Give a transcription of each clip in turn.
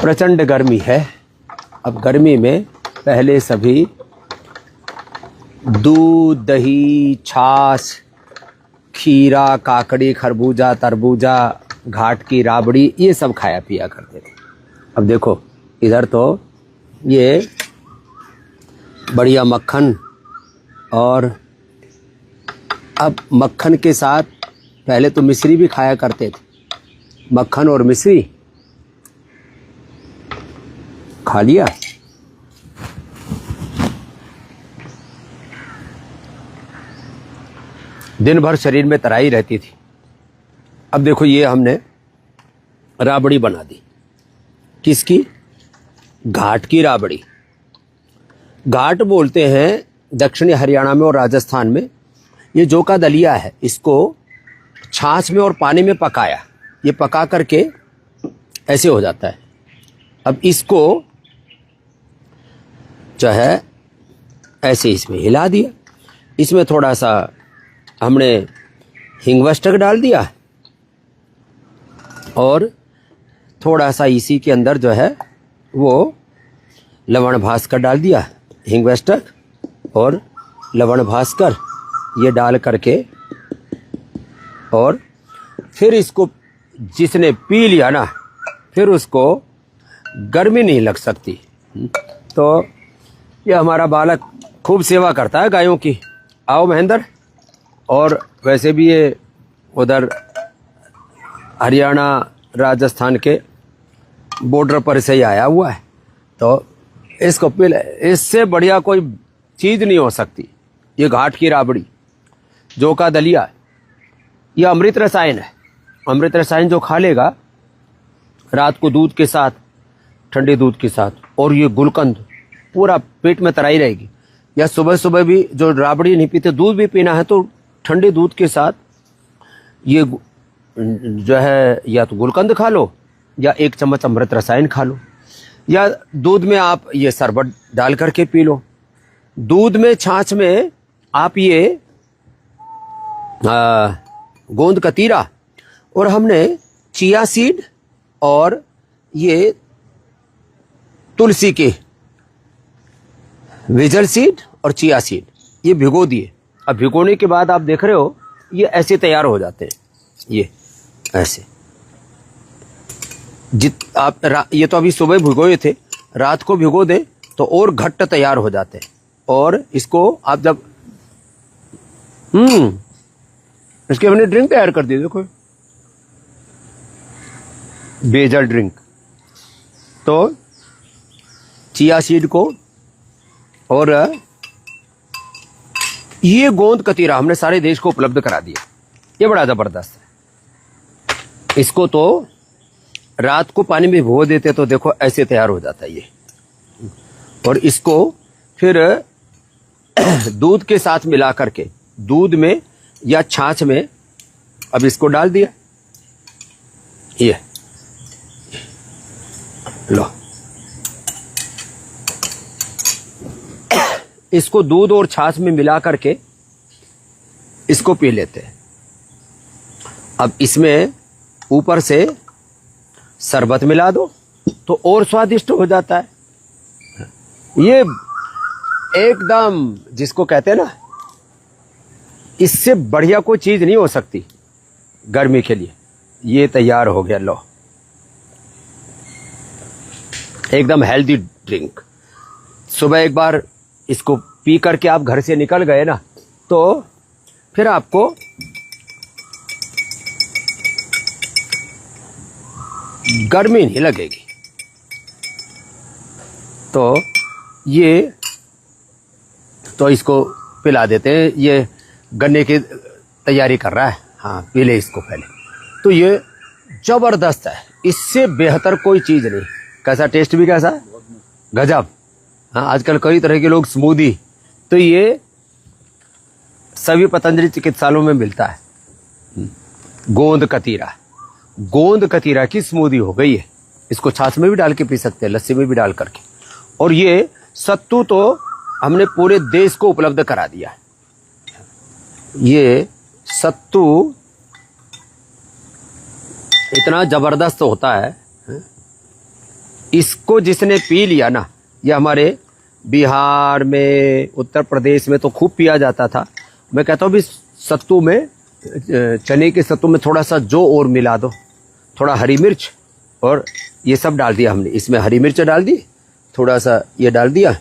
प्रचंड गर्मी है। अब गर्मी में पहले सभी दूध, दही, छाछ, खीरा, काकड़ी, खरबूजा, तरबूजा, घाट की राबड़ी, ये सब खाया पिया करते थे। अब देखो इधर तो ये बढ़िया मक्खन, और अब मक्खन के साथ पहले तो मिश्री भी खाया करते थे। मक्खन और मिश्री खा लिया, दिन भर शरीर में तराई रहती थी। अब देखो ये हमने राबड़ी बना दी। किसकी? घाट की राबड़ी। घाट बोलते हैं दक्षिणी हरियाणा में और राजस्थान में। ये जौ का दलिया है, इसको छाछ में और पानी में पकाया, ये पका करके ऐसे हो जाता है। अब इसको जो है ऐसे इसमें हिला दिया, इसमें थोड़ा सा हमने हिंगवष्टक डाल दिया और थोड़ा सा इसी के अंदर जो है वो लवण भास्कर डाल दिया। हिंगवष्टक और लवण भास्कर ये डाल करके, और फिर इसको जिसने पी लिया ना, फिर उसको गर्मी नहीं लग सकती। तो ये हमारा बालक खूब सेवा करता है गायों की। आओ महेंद्र। और वैसे भी ये उधर हरियाणा राजस्थान के बॉर्डर पर से ही आया हुआ है, तो इसको पी ले। इससे बढ़िया कोई चीज़ नहीं हो सकती। ये घाट की राबड़ी, जौ का दलिया, ये अमृत रसायन है। अमृत रसायन जो खा लेगा रात को दूध के साथ, ठंडे दूध के साथ, और ये गुलकंद पूरा पेट में तराई रहेगी। या सुबह सुबह भी जो राबड़ी नहीं पीते, दूध भी पीना है तो ठंडे दूध के साथ ये जो है या तो गुलकंद खा लो या 1 चम्मच अमृत रसायन खा लो, या दूध में आप ये शरबत डाल करके पी लो। दूध में, छाछ में आप ये गोंद कतीरा, और हमने चिया सीड और ये तुलसी के विजल सीड और चिया सीड ये भिगो दिए। अब भिगोने के बाद आप देख रहे हो ये ऐसे तैयार हो जाते हैं। ये ऐसे ये तो अभी सुबह भिगोए थे, रात को भिगो दें तो और घट्ट तैयार हो जाते हैं। और इसको आप जब इसके हमने ड्रिंक तैयार कर दी। देखो बेजल ड्रिंक। तो चिया सीड को और ये गोंद कतीरा हमने सारे देश को उपलब्ध करा दिया। ये बड़ा जबरदस्त है। इसको तो रात को पानी में भिगो देते तो देखो ऐसे तैयार हो जाता है ये। और इसको फिर दूध के साथ मिला करके, दूध में या छाछ में अब इसको डाल दिया। ये लो, इसको दूध और छाछ में मिला करके इसको पी लेते हैं। अब इसमें ऊपर से शरबत मिला दो तो और स्वादिष्ट हो जाता है। ये एकदम जिसको कहते हैं ना, इससे बढ़िया कोई चीज नहीं हो सकती गर्मी के लिए। ये तैयार हो गया, लो, एकदम हेल्दी ड्रिंक। सुबह एक बार इसको पी करके आप घर से निकल गए ना, तो फिर आपको गर्मी नहीं लगेगी। तो ये तो इसको पिला देते हैं। ये गन्ने की तैयारी कर रहा है, हाँ पी ले इसको पहले। तो ये जबरदस्त है, इससे बेहतर कोई चीज नहीं। कैसा टेस्ट भी कैसा गजब। हाँ, आजकल कई तरह के लोग स्मूदी, तो ये सभी पतंजलि चिकित्सालयों में मिलता है। गोंद कतीरा, गोंद कतीरा की स्मूदी हो गई है। इसको छाछ में भी डाल के पी सकते हैं, लस्सी में भी डाल करके। और ये सत्तू तो हमने पूरे देश को उपलब्ध करा दिया है। ये सत्तू इतना जबरदस्त होता है, इसको जिसने पी लिया ना, ये हमारे बिहार में, उत्तर प्रदेश में तो खूब पिया जाता था। मैं कहता हूँ भी सत्तू में, चने के सत्तू में थोड़ा सा जौ और मिला दो, थोड़ा हरी मिर्च, और ये सब डाल दिया हमने। इसमें हरी मिर्च डाल दी, थोड़ा सा ये डाल दिया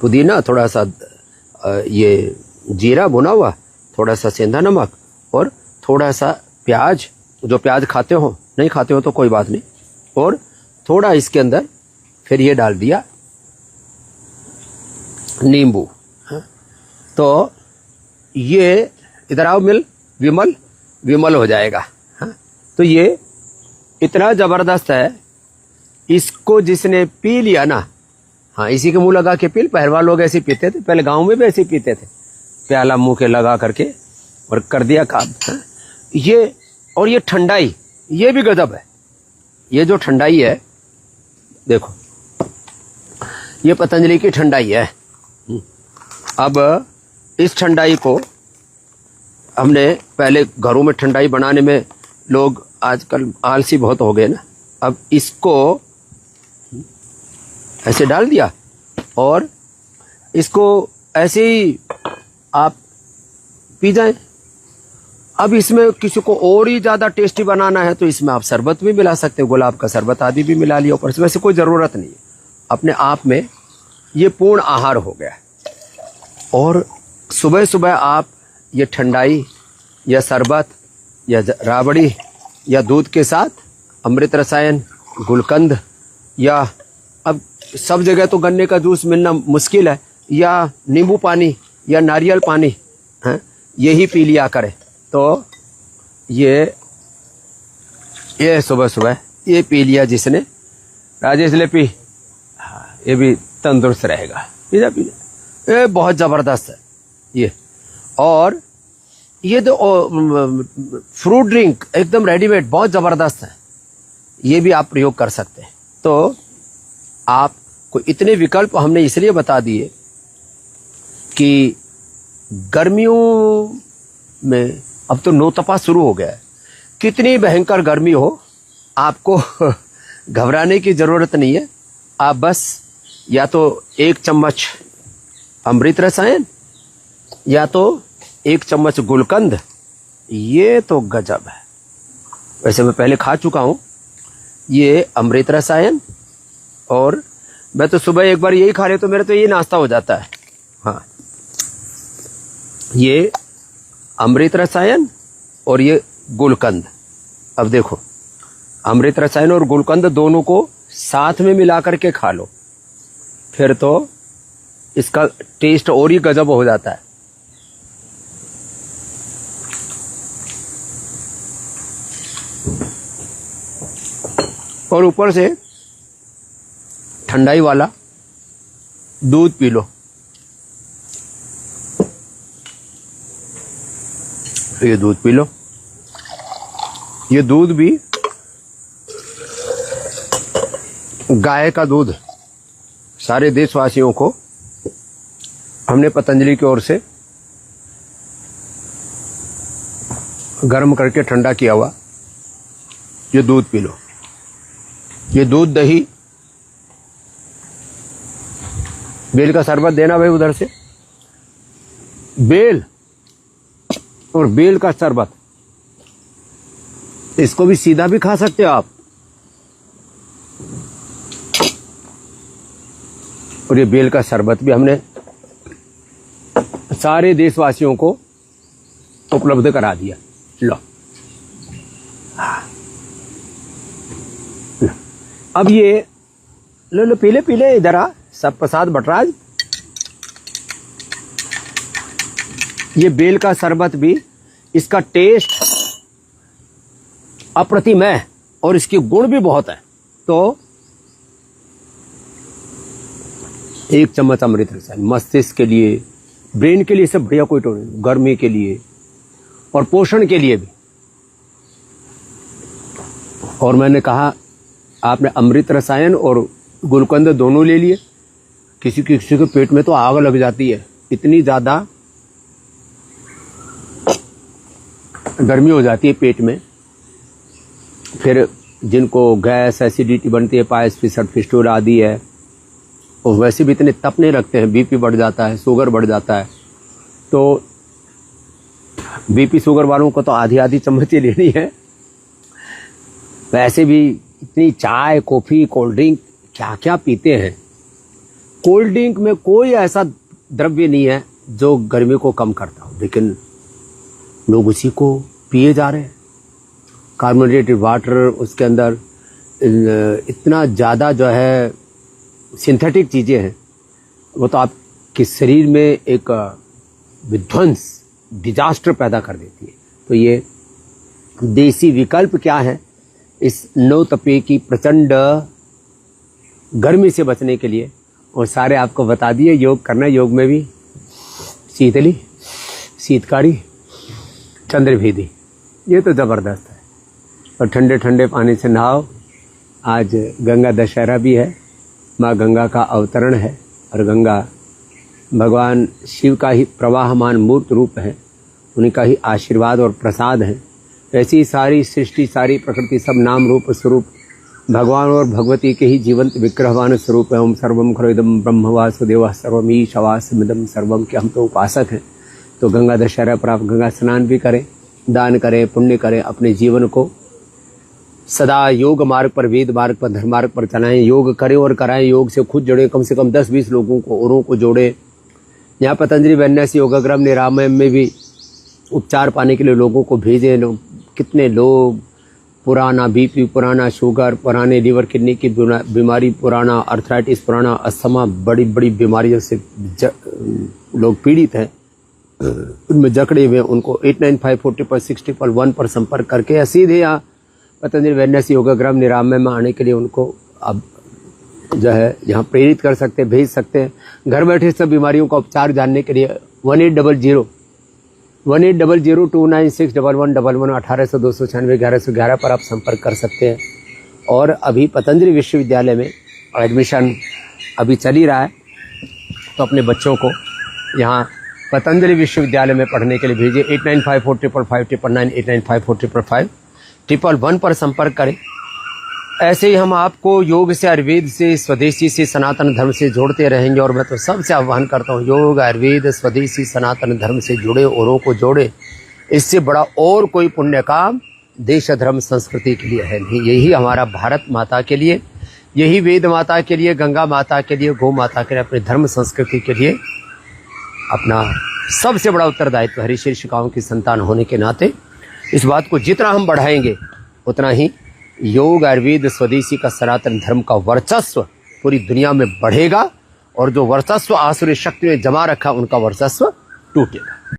पुदीना, थोड़ा सा ये जीरा भुना हुआ, थोड़ा सा सेंधा नमक, और थोड़ा सा प्याज, जो प्याज खाते हो, नहीं खाते हो तो कोई बात नहीं, और थोड़ा इसके अंदर फिर ये डाल दिया नींबू। तो ये इधर आओ विमल विमल हो जाएगा। तो ये इतना जबरदस्त है, इसको जिसने पी लिया ना, हाँ इसी के मुंह लगा के पी, पहलवान लोग ऐसे पीते थे पहले, गांव में भी ऐसे पीते थे, प्याला मुंह के लगा करके और कर दिया काम। ये और ये ठंडाई, ये भी गजब है। ये जो ठंडाई है देखो, ये पतंजलि की ठंडाई है। अब इस ठंडाई को हमने, पहले घरों में ठंडाई बनाने में लोग आजकल आलसी बहुत हो गए ना, अब इसको ऐसे डाल दिया और इसको ऐसे ही आप पी जाएं। अब इसमें किसी को और ही ज्यादा टेस्टी बनाना है तो इसमें आप शरबत भी मिला सकते हो, गुलाब का शरबत आदि भी मिला लिया ऊपर से, वैसे कोई ज़रूरत नहीं है। अपने आप में ये पूर्ण आहार हो गया। और सुबह सुबह आप ये ठंडाई या शरबत या राबड़ी या दूध के साथ अमृत रसायन, गुलकंद, या अब सब जगह तो गन्ने का जूस मिलना मुश्किल है, या नींबू पानी या नारियल पानी, हैं, यही पी लिया करें। तो ये सुबह सुबह ये पी लिया जिसने, राजेश ले पी, हाँ ये भी तंदुरुस्त रहेगा, पी जा। ये बहुत ज़बरदस्त है ये। और ये तो फ्रूट ड्रिंक एकदम रेडीमेड, बहुत ज़बरदस्त है, ये भी आप प्रयोग कर सकते हैं। तो आपको इतने विकल्प हमने इसलिए बता दिए कि गर्मियों में अब तो नौतपा शुरू हो गया है, कितनी भयंकर गर्मी हो, आपको घबराने की ज़रूरत नहीं है। आप बस या तो 1 चम्मच अमृत रसायन या तो 1 चम्मच गुलकंद, ये तो गजब है। वैसे मैं पहले खा चुका हूँ ये अमृत रसायन, और मैं तो सुबह एक बार यही खा ले तो मेरा तो ये नाश्ता हो जाता है। हाँ, ये अमृत रसायन और ये गुलकंद। अब देखो, अमृत रसायन और गुलकंद दोनों को साथ में मिला करके खा लो, फिर तो इसका टेस्ट और ही गजब हो जाता है। और ऊपर से ठंडाई वाला दूध पी लो। ये दूध पी लो, ये दूध भी गाय का दूध। सारे देशवासियों को हमने पतंजलि की ओर से गर्म करके ठंडा किया हुआ ये दूध पी लो। ये दूध दही, बेल का शरबत देना भाई उधर से, बेल और बेल का शरबत, इसको भी सीधा भी खा सकते हो आप। और ये बेल का शरबत भी हमने सारे देशवासियों को उपलब्ध करा दिया। लो, अब ये लो लो, पीले पीले, इधर आ, सब प्रसाद बटराज। ये बेल का शरबत भी, इसका टेस्ट अप्रतिम है और इसके गुण भी बहुत है। तो 1 चम्मच अमृत रसायन, मस्तिष्क के लिए, ब्रेन के लिए सब बढ़िया, कोई तो नहीं, गर्मी के लिए और पोषण के लिए भी। और मैंने कहा आपने अमृत रसायन और गुलकंद दोनों ले लिए, किसी किसी के पेट में तो आग लग जाती है, इतनी ज़्यादा गर्मी हो जाती है पेट में, फिर जिनको गैस एसिडिटी बनती है, पायस फिसट फिस्टूला आदि है, और वैसे भी इतने तप नहीं रखते हैं, बीपी बढ़ जाता है, शुगर बढ़ जाता है, तो बीपी शुगर वालों को तो आधी आधी चम्मच ही लेनी है। वैसे भी इतनी चाय कॉफ़ी कोल्ड ड्रिंक क्या क्या पीते हैं। कोल्ड ड्रिंक में कोई ऐसा द्रव्य नहीं है जो गर्मी को कम करता हो, लेकिन लोग उसी को पिए जा रहे हैं। कार्बोनेटेड वाटर, उसके अंदर इतना ज़्यादा जो है सिंथेटिक चीज़ें हैं, वो तो आपके शरीर में एक विध्वंस डिजास्टर पैदा कर देती है। तो ये देसी विकल्प क्या है इस नौ तपे की प्रचंड गर्मी से बचने के लिए, और सारे आपको बता दिए। योग करना, योग में भी शीतली, शीतकारी, चंद्रभेदी, ये तो ज़बरदस्त है। और ठंडे ठंडे पानी से नहाओ। आज गंगा दशहरा भी है, माँ गंगा का अवतरण है, और गंगा भगवान शिव का ही प्रवाहमान मूर्त रूप है, उन्हीं का ही आशीर्वाद और प्रसाद है। ऐसी सारी सृष्टि, सारी प्रकृति, सब नाम रूप स्वरूप भगवान और भगवती के ही जीवंत विग्रहवान स्वरूप है। ओम सर्वम खरोइदम ब्रह्म वासुदेव सर्वम ईशवास्मिदं सर्वम, के हम तो उपासक हैं। तो गंगा दशहरा पर आप गंगा स्नान भी करें, दान करें, पुण्य करें, अपने जीवन को सदा योग मार्ग पर, वेद मार्ग पर, धर्म मार्ग पर चलाएं। योग करें और कराएं, योग से खुद जुड़े, कम से कम 10-20 लोगों को, औरों को जोड़े। यहाँ पतंजलि वेलनेस योगाग्राम निरामयम में भी उपचार पाने के लिए लोगों को भेजे। लोग, कितने लोग पुराना बीपी, पुराना शुगर, पुराने लीवर किडनी की बीमारी, पुराना अर्थराइटिस, पुराना अस्थमा, बड़ी बड़ी बीमारियों से लोग पीड़ित हैं, उनमें जकड़े हुए, उनको 89540601 पर संपर्क करके या सीधे यहाँ पतंजलि वेलनेस योगाग्राम निरामय में आने के लिए उनको अब जो है यहाँ प्रेरित कर सकते हैं, भेज सकते हैं। घर बैठे सब बीमारियों का उपचार जानने के लिए 1800-2961111 1800-296-1111 पर आप संपर्क कर सकते हैं। और अभी पतंजलि विश्वविद्यालय में एडमिशन अभी चल ही रहा है, तो अपने बच्चों को यहाँ पतंजलि विश्वविद्यालय में पढ़ने के लिए भेजिए। 8954555599 8954555511 पर संपर्क करें। ऐसे ही हम आपको योग से, आयुर्वेद से, स्वदेशी से, सनातन धर्म से जोड़ते रहेंगे। और मैं तो सबसे आह्वान करता हूँ, योग, आयुर्वेद, स्वदेशी, सनातन धर्म से जुड़े, औरों को जोड़े। इससे बड़ा और कोई पुण्य काम देश, धर्म, संस्कृति के लिए है नहीं। यही हमारा भारत माता के लिए, यही वेद माता के लिए, गंगा माता के लिए, गौ माता के लिए, अपने धर्म संस्कृति के लिए अपना सबसे बड़ा उत्तरदायित्व है। ऋषि ऋषिकाओं की संतान होने के नाते इस बात को जितना हम बढ़ाएंगे, उतना ही योग, आयुर्वेद, स्वदेशी का, सनातन धर्म का वर्चस्व पूरी दुनिया में बढ़ेगा, और जो वर्चस्व आसुरी शक्ति में जमा रखा, उनका वर्चस्व टूटेगा।